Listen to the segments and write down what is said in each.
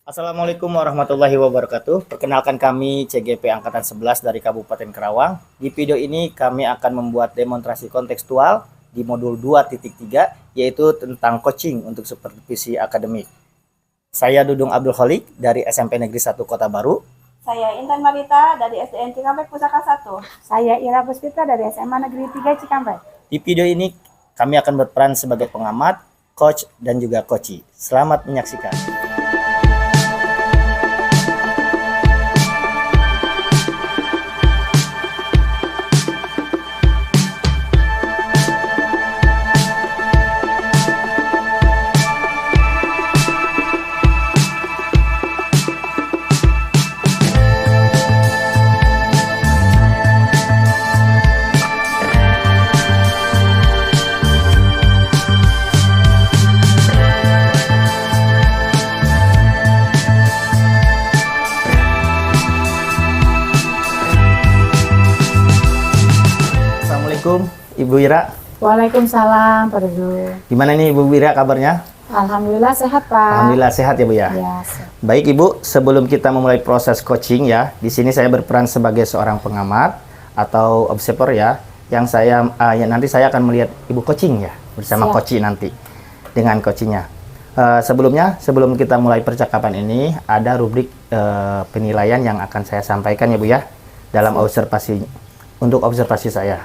Assalamualaikum warahmatullahi wabarakatuh. Perkenalkan kami CGP Angkatan 11 dari Kabupaten Karawang. Di video ini kami akan membuat demonstrasi kontekstual di modul 2.3 yaitu tentang coaching untuk supervisi akademik. Saya Dudung Abdul Kholik dari SMP Negeri 1 Kota Baru. Saya Intan Marita dari SDN Cikampek Pusaka 1. Saya Ira Puspita dari SMA Negeri 3 Cikampek. Di video ini kami akan berperan sebagai pengamat, coach, dan juga coachee. Selamat menyaksikan. Assalamualaikum Ibu Ira. Waalaikumsalam Pak Dudu. Gimana nih Ibu Ira kabarnya? Alhamdulillah sehat Pak. Alhamdulillah sehat ya Bu ya. Ya, Baik Ibu, sebelum kita memulai proses coaching ya, di sini saya berperan sebagai seorang pengamat atau observer ya, yang nanti saya akan melihat Ibu coaching ya bersama coachee nanti dengan coachingnya. Sebelum kita mulai percakapan ini, ada rubrik penilaian yang akan saya sampaikan ya Bu ya dalam observasi saya.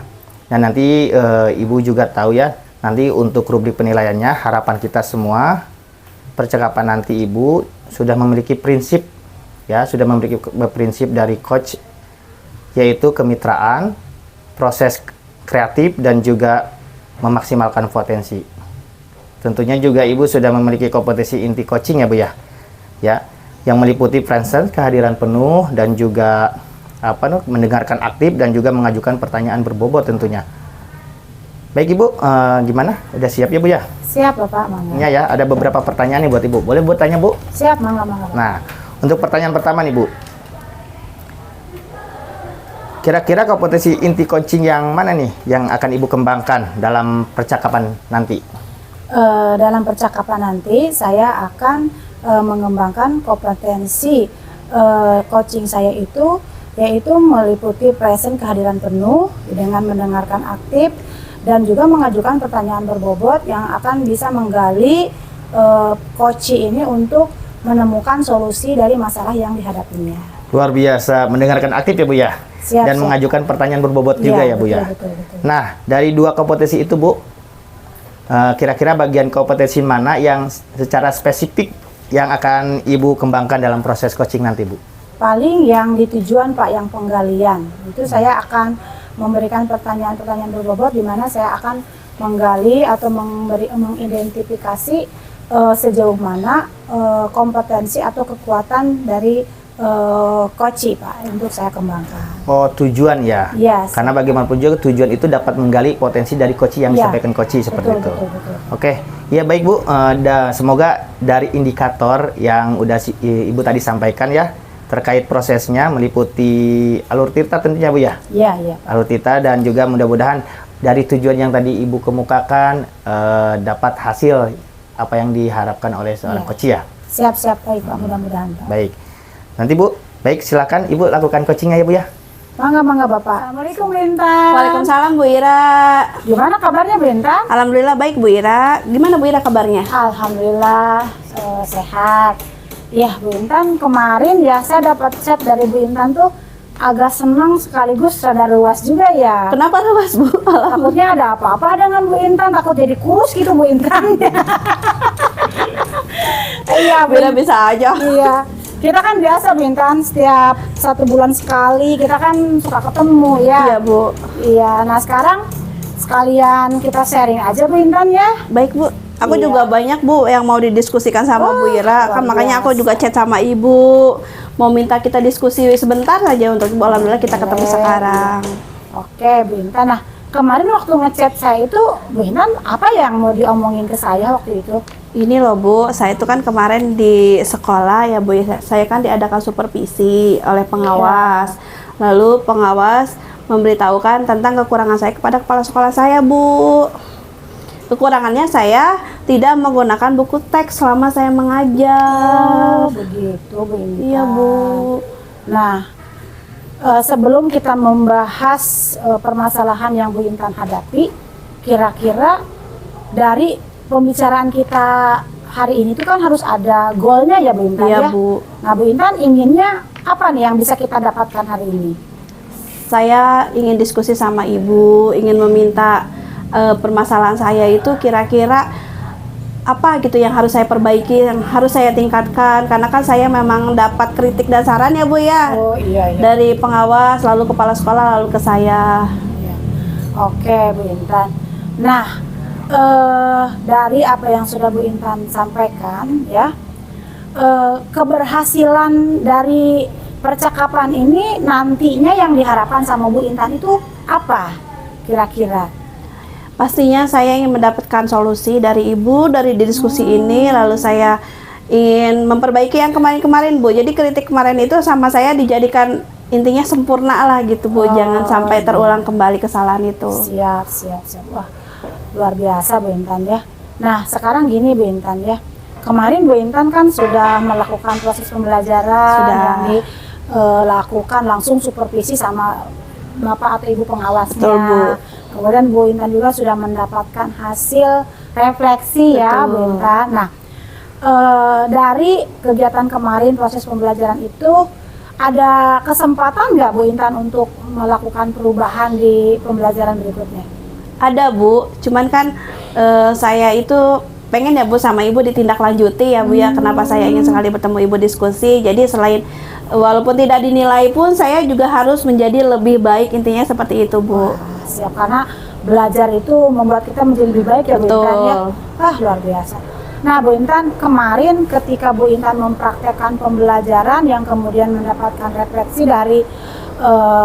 Dan nanti Ibu juga tahu ya, nanti untuk rubrik penilaiannya harapan kita semua percakapan nanti Ibu sudah memiliki prinsip ya, sudah memiliki prinsip dari coach, yaitu kemitraan, proses kreatif, dan juga memaksimalkan potensi. Tentunya juga Ibu sudah memiliki kompetensi inti coaching ya Bu ya. Ya, yang meliputi presence, kehadiran penuh, dan juga mendengarkan aktif dan juga mengajukan pertanyaan berbobot tentunya. Baik Ibu, gimana? Udah siap ya Bu ya? Siap Bapak, mangga. Ya, ada beberapa pertanyaan nih buat Ibu. Boleh buat tanya Bu? Siap, mangga. Nah, untuk pertanyaan pertama nih Bu. Kira-kira kompetensi inti coaching yang mana nih yang akan Ibu kembangkan dalam percakapan nanti? Dalam percakapan nanti saya akan mengembangkan kompetensi coaching saya itu, yaitu meliputi present, kehadiran penuh dengan mendengarkan aktif dan juga mengajukan pertanyaan berbobot yang akan bisa menggali coachee ini untuk menemukan solusi dari masalah yang dihadapinya. Luar biasa, mendengarkan aktif ya Bu ya? Siap, dan mengajukan pertanyaan berbobot juga ya Bu ya? Betul. Nah, dari dua kompetensi itu Bu, kira-kira bagian kompetensi mana yang secara spesifik yang akan Ibu kembangkan dalam proses coaching nanti Bu? Paling yang di tujuan Pak, yang penggalian itu saya akan memberikan pertanyaan-pertanyaan berbobot di mana saya akan menggali atau mengidentifikasi sejauh mana kompetensi atau kekuatan dari coachee Pak untuk saya kembangkan. Oh, tujuan ya? Yes. Karena bagaimanapun juga tujuan itu dapat menggali potensi dari coachee yang disampaikan coachee seperti itu. Betul. Oke, ya baik Bu, semoga dari indikator yang udah Ibu tadi sampaikan ya, terkait prosesnya meliputi alur tirta tentunya Bu ya? Iya. Alur tirta, dan juga mudah-mudahan dari tujuan yang tadi Ibu kemukakan dapat hasil apa yang diharapkan oleh seorang coachee ya? Siap baik Pak, mudah-mudahan Pak. Baik, nanti Bu, baik silakan Ibu lakukan coachingnya ya Bu ya? Mangga Bapak. Assalamualaikum Bu Intan. Waalaikumsalam Bu Ira. Gimana kabarnya Bu Intan? Alhamdulillah baik Bu Ira. Gimana Bu Ira kabarnya? Alhamdulillah sehat. Ya Bu Intan, kemarin ya saya dapat chat dari Bu Intan tuh agak senang sekaligus rada luas juga ya. Kenapa luas Bu? Takutnya ada apa-apa dengan Bu Intan, takut jadi kurus gitu Bu Intan. Iya Bu. Bisa aja. Iya. Kita kan biasa Bu Intan, setiap 1 bulan sekali kita kan suka ketemu ya. Iya Bu. Iya, nah sekarang sekalian kita sharing aja Bu Intan ya. Baik Bu. Aku juga banyak Bu yang mau didiskusikan sama Bu Ira. Kan makanya aku juga chat sama Ibu. Mau minta kita diskusi sebentar saja untuk Ibu. Alhamdulillah kita ketemu sekarang. Oke Bu Intan. Nah kemarin waktu ngechat saya itu Bu Intan apa yang mau diomongin ke saya waktu itu? Ini loh Bu, saya itu kan kemarin di sekolah ya Bu, saya kan diadakan supervisi oleh pengawas. Lalu pengawas memberitahukan tentang kekurangan saya kepada kepala sekolah saya Bu. Kekurangannya saya tidak menggunakan buku teks selama saya mengajar. Oh, begitu Bu Intan. Iya Bu. Nah, sebelum kita membahas permasalahan yang Bu Intan hadapi, kira-kira dari pembicaraan kita hari ini itu kan harus ada goalnya ya Bu Intan Iya ya. Bu. Nah Bu Intan inginnya apa nih yang bisa kita dapatkan hari ini? Saya ingin diskusi sama Ibu, ingin meminta permasalahan saya itu kira-kira apa gitu yang harus saya perbaiki, yang harus saya tingkatkan, karena kan saya memang dapat kritik dan saran ya Bu ya, Oh iya. dari pengawas lalu kepala sekolah lalu ke saya. Iya. Oke Bu Intan. Nah, dari apa yang sudah Bu Intan sampaikan ya, keberhasilan dari percakapan ini nantinya yang diharapkan sama Bu Intan itu apa kira-kira? Pastinya saya ingin mendapatkan solusi dari Ibu dari diskusi ini, lalu saya ingin memperbaiki yang kemarin-kemarin Bu. Jadi kritik kemarin itu sama saya dijadikan intinya sempurna lah gitu Bu, jangan sampai terulang kembali kesalahan itu. Siap. Wah, luar biasa Bu Intan ya. Nah, sekarang gini Bu Intan ya. Kemarin Bu Intan kan sudah melakukan proses pembelajaran Sudah. yang dilakukan langsung supervisi sama Bapak atau Ibu pengawasnya. Betul, Bu. Kemudian Bu Intan juga sudah mendapatkan hasil refleksi ya Betul. Bu Intan. Nah, dari kegiatan kemarin proses pembelajaran itu ada kesempatan nggak Bu Intan untuk melakukan perubahan di pembelajaran berikutnya? Ada Bu, cuman kan saya itu pengen ya Bu sama Ibu ditindaklanjuti ya Bu ya. Kenapa saya ingin sekali bertemu Ibu diskusi. Jadi selain walaupun tidak dinilai pun saya juga harus menjadi lebih baik, intinya seperti itu Bu. Siap, karena belajar itu membuat kita menjadi lebih baik ya Bu Intan ya. Luar biasa. Nah Bu Intan, kemarin ketika Bu Intan mempraktekkan pembelajaran yang kemudian mendapatkan refleksi dari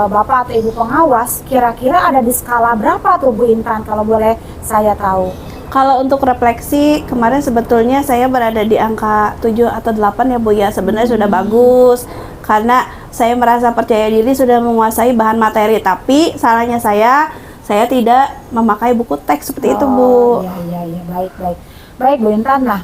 Bapak atau Ibu pengawas, kira-kira ada di skala berapa tuh Bu Intan kalau boleh saya tahu? Kalau untuk refleksi kemarin sebetulnya saya berada di angka 7 atau 8 ya Bu ya. Sebenarnya sudah bagus karena saya merasa percaya diri sudah menguasai bahan materi, tapi salahnya saya tidak memakai buku teks seperti itu Bu. Iya, baik Bu Intan. Nah,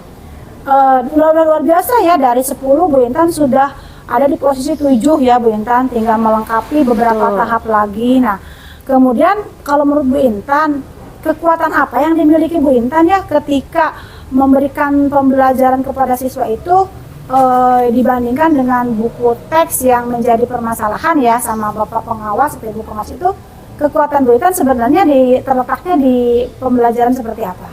luar biasa ya, dari 10 Bu Intan sudah ada di posisi 7 ya Bu Intan, tinggal melengkapi beberapa Betul. tahap lagi. Nah, kemudian kalau menurut Bu Intan, kekuatan apa yang dimiliki Bu Intan ya ketika memberikan pembelajaran kepada siswa itu dibandingkan dengan buku teks yang menjadi permasalahan ya sama Bapak pengawas atau Ibu pengawas itu, kekuatan Bu Intan sebenarnya terletaknya di pembelajaran seperti apa?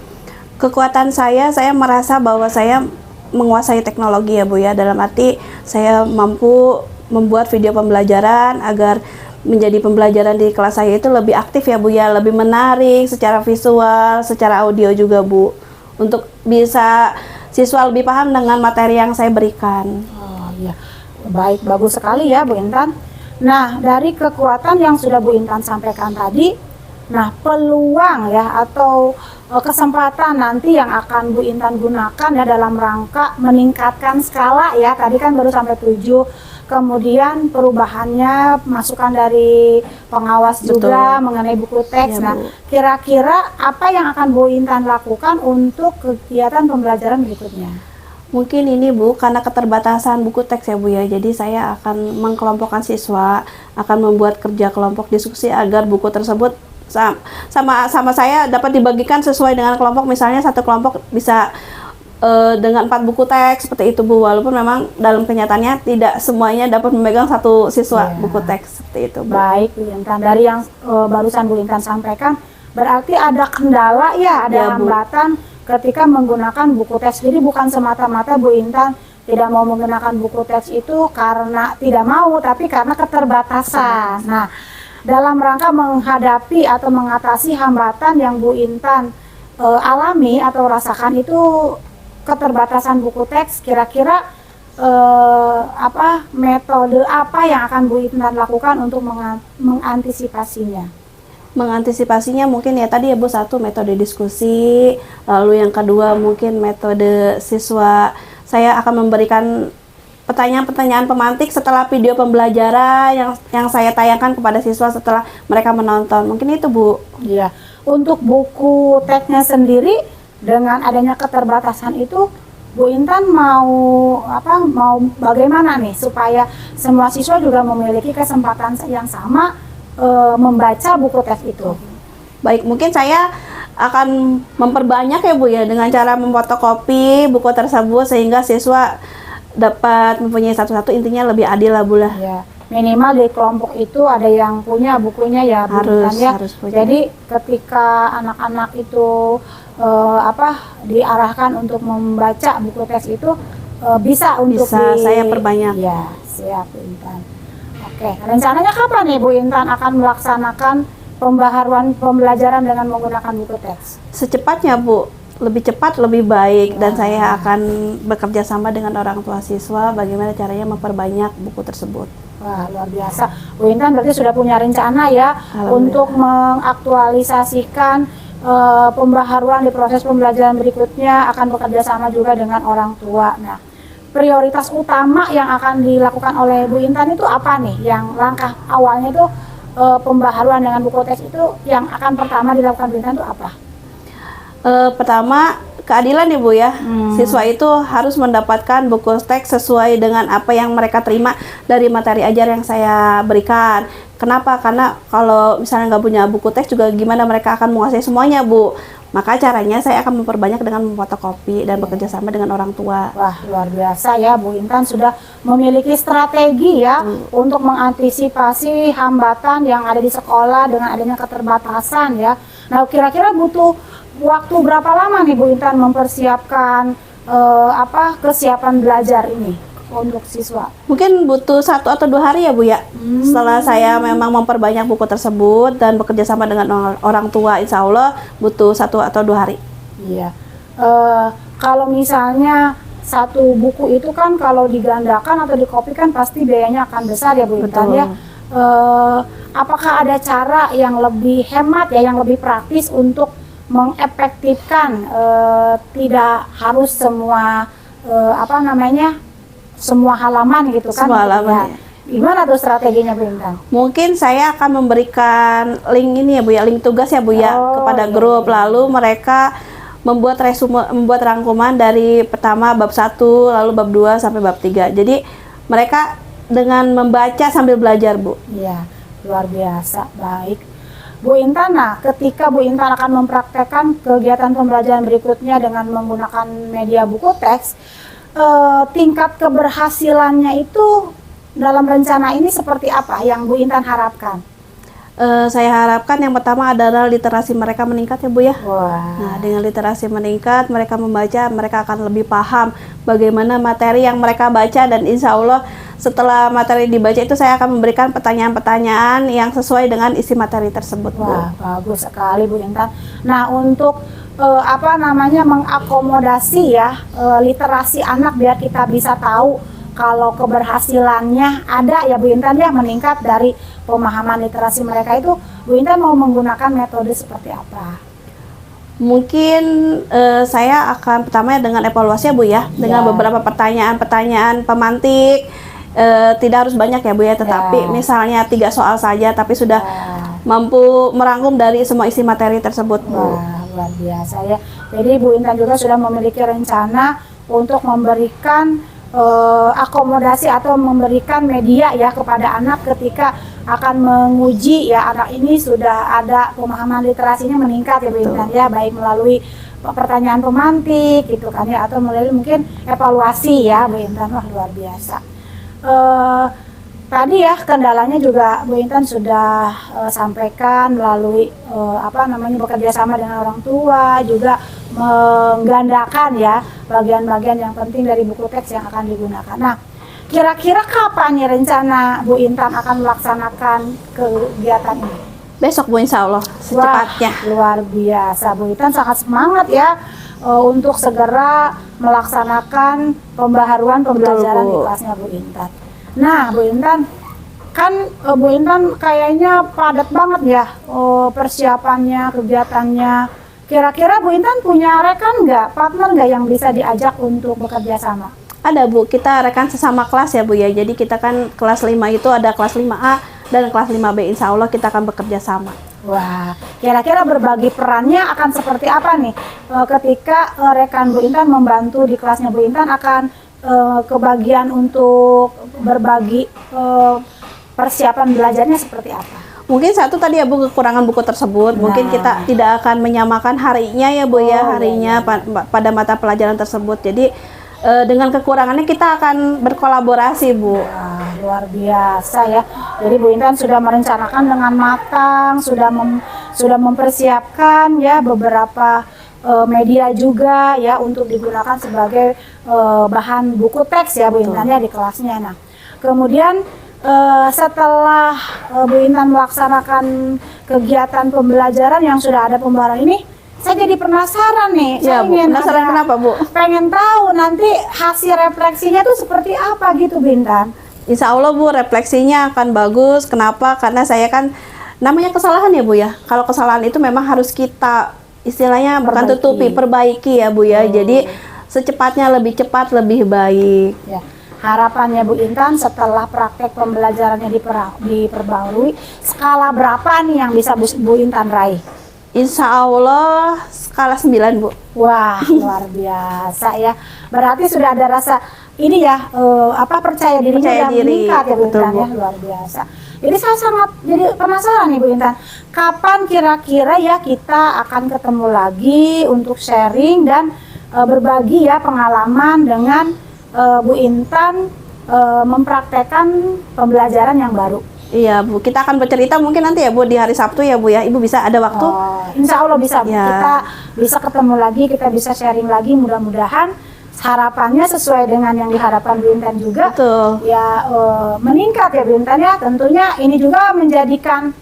Kekuatan saya merasa bahwa saya menguasai teknologi ya Bu ya, dalam arti saya mampu membuat video pembelajaran agar menjadi pembelajaran di kelas saya itu lebih aktif ya Bu ya, lebih menarik secara visual, secara audio juga Bu, untuk bisa siswa lebih paham dengan materi yang saya berikan. Oh iya, baik, bagus sekali ya Bu Intan. Nah, dari kekuatan yang sudah Bu Intan sampaikan tadi, nah peluang ya atau kesempatan nanti yang akan Bu Intan gunakan ya dalam rangka meningkatkan skala ya, tadi kan baru sampai 7, kemudian perubahannya masukan dari pengawas juga mengenai buku teks. Iya, Nah, Bu. kira-kira apa yang akan Bu Intan lakukan untuk kegiatan pembelajaran berikutnya? Mungkin ini Bu, karena keterbatasan buku teks ya Bu ya, jadi saya akan mengkelompokkan siswa, akan membuat kerja kelompok diskusi agar buku tersebut sama saya dapat dibagikan sesuai dengan kelompok. Misalnya satu kelompok bisa dengan 4 buku teks seperti itu Bu, walaupun memang dalam kenyataannya tidak semuanya dapat memegang satu siswa buku teks seperti itu Bu. Baik Bu Intan, dari yang barusan Bu Intan sampaikan berarti ada kendala ya, ada Ya, Bu. hambatan ketika menggunakan buku teks. Jadi bukan semata-mata Bu Intan tidak mau menggunakan buku teks itu karena tidak mau, tapi karena keterbatasan. Nah, dalam rangka menghadapi atau mengatasi hambatan yang Bu Intan alami atau rasakan itu keterbatasan buku teks, kira-kira metode apa yang akan Bu Intan lakukan untuk mengantisipasinya? Mengantisipasinya mungkin ya tadi ya Bu, satu metode diskusi, lalu yang kedua mungkin metode siswa. Saya akan memberikan pertanyaan-pertanyaan pemantik setelah video pembelajaran yang saya tayangkan kepada siswa setelah mereka menonton. Mungkin itu Bu. Iya. Untuk buku teksnya sendiri dengan adanya keterbatasan itu Bu Intan mau bagaimana nih supaya semua siswa juga memiliki kesempatan yang sama membaca buku teks itu? Baik, mungkin saya akan memperbanyak ya Bu ya dengan cara memfotokopi buku tersebut sehingga siswa dapat mempunyai satu-satu, intinya lebih adil lah Bu lah. Ya, minimal di kelompok itu ada yang punya bukunya ya Bu Intan ya. Harus punya. Jadi ketika anak-anak itu diarahkan untuk membaca buku teks itu bisa untuk saya perbanyak. Ya, siap Bu Intan. Oke, rencananya kapan nih Bu Intan akan melaksanakan pembaharuan pembelajaran dengan menggunakan buku teks? Secepatnya Bu, lebih cepat lebih baik, dan saya akan bekerja sama dengan orang tua siswa bagaimana caranya memperbanyak buku tersebut. Wah, luar biasa. Bu Intan berarti sudah punya rencana ya untuk mengaktualisasikan pembaharuan di proses pembelajaran berikutnya, akan bekerja sama juga dengan orang tua. Nah, prioritas utama yang akan dilakukan oleh Bu Intan itu apa nih? Yang langkah awalnya itu pembaharuan dengan buku teks itu yang akan pertama dilakukan Bu Intan itu apa? Pertama, keadilan ya Bu ya. Siswa itu harus mendapatkan buku teks sesuai dengan apa yang mereka terima dari materi ajar yang saya berikan. Kenapa? Karena kalau misalnya nggak punya buku teks juga gimana mereka akan menguasai semuanya Bu. Maka caranya saya akan memperbanyak dengan memfotokopi dan bekerja sama dengan orang tua. Wah, luar biasa ya, Bu Intan sudah memiliki strategi ya untuk mengantisipasi hambatan yang ada di sekolah dengan adanya keterbatasan ya. Nah, kira-kira butuh waktu berapa lama nih Bu Intan mempersiapkan kesiapan belajar ini untuk siswa? Mungkin butuh 1 atau 2 hari ya Bu ya. Setelah saya memang memperbanyak buku tersebut dan bekerja sama dengan orang tua, insya Allah butuh 1 atau 2 hari. Iya. Kalau misalnya satu buku itu kan kalau digandakan atau dikopikan pasti biayanya akan besar ya Bu Intan ya. Apakah ada cara yang lebih hemat ya, yang lebih praktis untuk mengefektifkan tidak harus semua semua halaman gitu kan? Semua halaman, ya. Gimana tuh strateginya Bu Intan? Mungkin saya akan memberikan link ini ya Bu ya, link tugas ya Bu ya kepada grup, lalu mereka membuat rangkuman dari pertama bab 1, lalu bab 2 sampai bab 3. Jadi mereka dengan membaca sambil belajar Bu. Iya, luar biasa. Baik. Bu Intan, nah ketika Bu Intan akan mempraktekkan kegiatan pembelajaran berikutnya dengan menggunakan media buku teks, tingkat keberhasilannya itu dalam rencana ini seperti apa yang Bu Intan harapkan? Saya harapkan yang pertama adalah literasi mereka meningkat ya Bu ya. Wah. Nah, dengan literasi meningkat, mereka membaca, mereka akan lebih paham bagaimana materi yang mereka baca, dan insya Allah setelah materi dibaca itu saya akan memberikan pertanyaan-pertanyaan yang sesuai dengan isi materi tersebut Bu. Wah, bagus sekali Bu Intan. Nah, untuk mengakomodasi ya literasi anak biar kita bisa tahu kalau keberhasilannya ada ya Bu Intan ya, meningkat dari pemahaman literasi mereka itu, Bu Intan mau menggunakan metode seperti apa? Mungkin saya akan pertama dengan evaluasi ya Bu ya, dengan beberapa pertanyaan-pertanyaan pemantik. Tidak harus banyak ya Bu ya, tetapi misalnya 3 soal saja tapi sudah mampu merangkum dari semua isi materi tersebut Bu. Wah, luar biasa ya. Jadi Bu Intan juga sudah memiliki rencana untuk memberikan akomodasi atau memberikan media ya kepada anak ketika akan menguji ya anak ini sudah ada pemahaman literasinya meningkat ya Bu Intan ya, baik melalui pertanyaan pemantik gitu kan ya, atau melalui mungkin evaluasi ya Bu Intan. Wah, luar biasa. Tadi ya kendalanya juga Bu Intan sudah sampaikan melalui bekerja sama dengan orang tua, juga menggandakan ya bagian-bagian yang penting dari buku teks yang akan digunakan. Nah, kira-kira kapan nih rencana Bu Intan akan melaksanakan kegiatan ini? Besok Bu, insya Allah secepatnya. Wah, luar biasa, Bu Intan sangat semangat ya untuk segera melaksanakan pembaharuan pembelajaran di kelasnya Bu Intan. Nah, Bu Intan, kan Bu Intan kayaknya padat banget ya persiapannya, kegiatannya. Kira-kira Bu Intan punya rekan nggak, partner nggak yang bisa diajak untuk bekerja sama? Ada Bu, kita rekan sesama kelas ya Bu ya. Jadi kita kan kelas 5 itu ada kelas 5A dan kelas 5B, insya Allah kita akan bekerja sama. Wah, kira-kira berbagi perannya akan seperti apa nih? Ketika rekan Bu Intan membantu di kelasnya Bu Intan akan kebagian untuk berbagi persiapan belajarnya seperti apa? Mungkin satu tadi ya Bu, kekurangan buku tersebut. Mungkin kita tidak akan menyamakan harinya ya Bu ya, harinya pada mata pelajaran tersebut. Jadi dengan kekurangannya kita akan berkolaborasi Bu. Wah, luar biasa ya. Jadi Bu Intan sudah merencanakan dengan matang, sudah mempersiapkan ya beberapa media juga ya untuk digunakan sebagai bahan buku teks ya Bu Intan ya di kelasnya. Nah, kemudian setelah Bu Intan melaksanakan kegiatan pembelajaran yang sudah ada pembaharan ini, saya jadi penasaran nih. Ya, Saya Bu. ingin Penasaran kenapa, Bu? Pengen tahu nanti hasil refleksinya tuh seperti apa gitu, Bu Intan. Insya Allah Bu, refleksinya akan bagus. Kenapa? Karena saya kan namanya kesalahan ya Bu ya. Kalau kesalahan itu memang harus kita istilahnya bukan Perbaiki. tutupi, perbaiki ya Bu ya. Jadi secepatnya lebih cepat, lebih baik. Ya. Harapannya Bu Intan setelah praktek pembelajarannya diperbarui, skala berapa nih yang bisa Bu Intan raih? Insya Allah skala 9 Bu. Wah, luar biasa ya. Berarti sudah ada rasa ini ya, percaya dirinya Percaya yang diri. meningkat ya Bu Betul, Intan Bu. ya, luar biasa. Jadi saya sangat jadi penasaran nih Bu Intan, kapan kira-kira ya kita akan ketemu lagi untuk sharing dan berbagi ya pengalaman dengan Bu Intan mempraktekkan pembelajaran yang baru. Iya Bu, kita akan bercerita mungkin nanti ya Bu di hari Sabtu ya Bu ya. Ibu bisa ada waktu? Insya Allah bisa, Bu. Ya. Kita bisa ketemu lagi, kita bisa sharing lagi. Mudah-mudahan harapannya sesuai dengan yang diharapkan Bu Intan juga. Betul. Ya meningkat ya Bu Intan ya. Tentunya ini juga menjadikan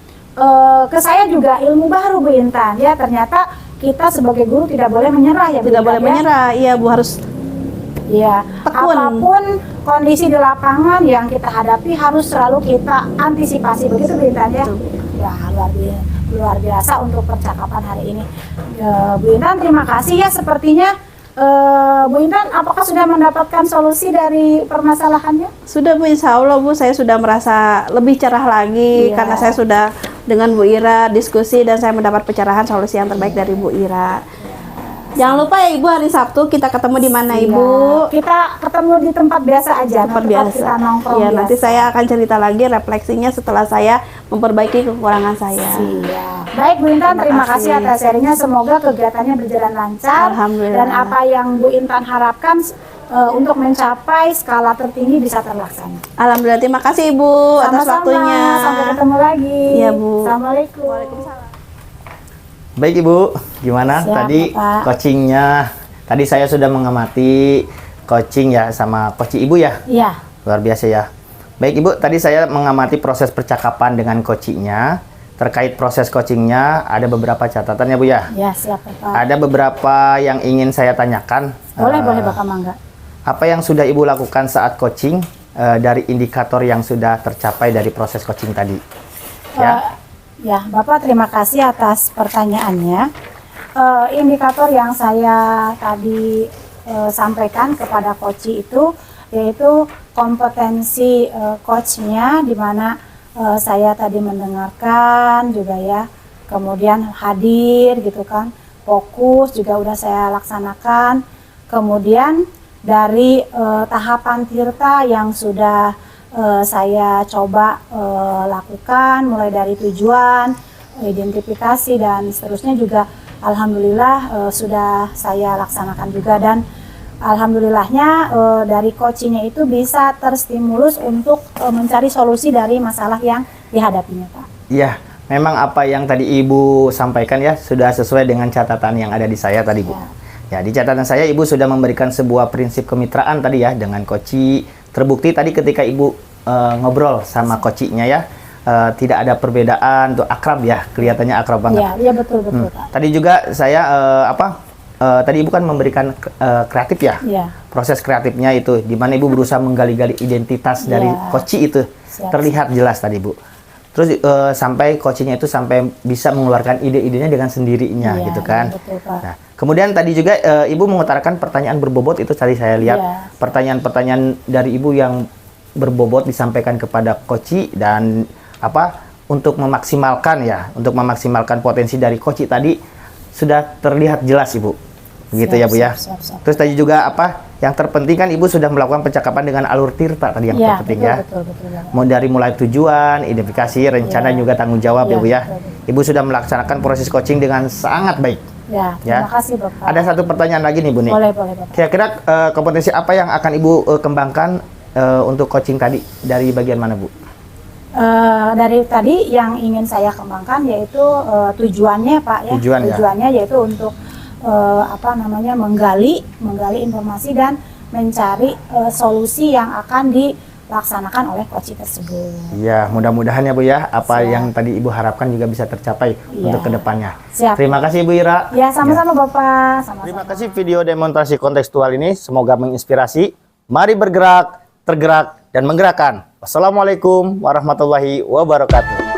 ke saya juga ilmu baru Bu Intan ya. Ternyata kita sebagai guru tidak boleh menyerah ya Bu Tidak Intan, boleh ya. menyerah. Iya Bu, harus Ya, tekun. apapun kondisi di lapangan yang kita hadapi harus selalu kita antisipasi, begitu Bu Intan ya. Ya, luar biasa untuk percakapan hari ini. Bu Intan terima kasih ya, sepertinya Bu Intan apakah sudah mendapatkan solusi dari permasalahannya? sudah Bu, insya Allah Bu, saya sudah merasa lebih cerah lagi Iya. karena saya sudah dengan Bu Ira diskusi dan saya mendapat pencerahan solusi yang terbaik dari Bu Ira. Jangan lupa ya Ibu, hari Sabtu kita ketemu di mana Iya. Ibu? Kita ketemu di tempat biasa aja, Tempat biasa. kita nongkrong Iya, biasa. nanti saya akan cerita lagi refleksinya setelah saya memperbaiki kekurangan saya. Siap. Baik Bu Intan, terima kasih atas sharingnya. Semoga kegiatannya berjalan lancar. Alhamdulillah. Dan apa yang Bu Intan harapkan untuk mencapai skala tertinggi bisa terlaksana. Alhamdulillah, terima kasih Ibu atas Sama-sama. waktunya. Sampai ketemu lagi. Iya, Bu. Assalamualaikum. Baik Ibu, gimana Siap, tadi Bapak. coachingnya? Tadi saya sudah mengamati coaching ya sama coach Ibu ya, Iya. luar biasa ya. Baik Ibu, tadi saya mengamati proses percakapan dengan coachingnya. Terkait proses coachingnya ada beberapa catatan ya Bu ya. Ya, siap Bapak. Ada beberapa yang ingin saya tanyakan. Boleh Bapak Mangga. Apa yang sudah Ibu lakukan saat coaching dari indikator yang sudah tercapai dari proses coaching tadi? Ya. Ya, Bapak terima kasih atas pertanyaannya. Indikator yang saya tadi sampaikan kepada coach itu yaitu kompetensi coachnya, di mana saya tadi mendengarkan juga ya, kemudian hadir gitu kan, fokus juga udah saya laksanakan, kemudian dari tahapan tirta yang sudah saya coba lakukan, mulai dari tujuan, identifikasi dan seterusnya juga alhamdulillah sudah saya laksanakan juga, dan alhamdulillahnya dari coachingnya itu bisa terstimulus untuk mencari solusi dari masalah yang dihadapinya Pak. Iya, memang apa yang tadi Ibu sampaikan ya sudah sesuai dengan catatan yang ada di saya tadi Bu. Ya, di catatan saya Ibu sudah memberikan sebuah prinsip kemitraan tadi ya dengan coach. Terbukti tadi ketika Ibu ngobrol sama coachnya ya, tidak ada perbedaan, tuh akrab ya, kelihatannya akrab banget. Iya betul Pak. Tadi juga saya tadi Ibu kan memberikan kreatif ya. Iya. Proses kreatifnya itu di mana Ibu berusaha menggali-gali identitas dari Iya. coach itu. Siap. Terlihat jelas tadi Bu. Terus sampai coachnya itu sampai bisa mengeluarkan ide-idenya dengan sendirinya Iya, gitu kan. betul, Pak. Nah, kemudian tadi juga Ibu mengutarakan pertanyaan berbobot itu tadi saya lihat. Iya. Pertanyaan-pertanyaan dari Ibu yang berbobot disampaikan kepada coach dan untuk memaksimalkan potensi dari Koci tadi sudah terlihat jelas Ibu. Begitu ya Bu ya. Siap. Terus tadi juga yang terpenting kan Ibu sudah melakukan percakapan dengan alur Tirta tadi yang Ya, terpenting betul, ya. betul. Dari mulai tujuan, identifikasi, rencana Ya. juga tanggung jawab ya Ya, Bu ya. betul. Ibu sudah melaksanakan proses coaching dengan sangat baik. Ya, Ya. terima kasih Bapak. Ada satu pertanyaan lagi nih Bu nih. Boleh Bapak. Kira-kira kompetensi apa yang akan Ibu kembangkan untuk coaching tadi dari bagian mana Bu? Dari tadi yang ingin saya kembangkan yaitu tujuannya Pak ya. Tujuan, ya. Tujuannya yaitu untuk menggali informasi dan mencari solusi yang akan dilaksanakan oleh coach tersebut. Iya, mudah-mudahan ya Bu ya, apa Siap. yang tadi Ibu harapkan juga bisa tercapai Iya. untuk kedepannya. Siap. Terima kasih Bu Ira. Ya, sama-sama Bapak. Sama-sama. Terima kasih video demonstrasi kontekstual ini, semoga menginspirasi. Mari bergerak, tergerak, dan menggerakkan. Wassalamualaikum warahmatullahi wabarakatuh.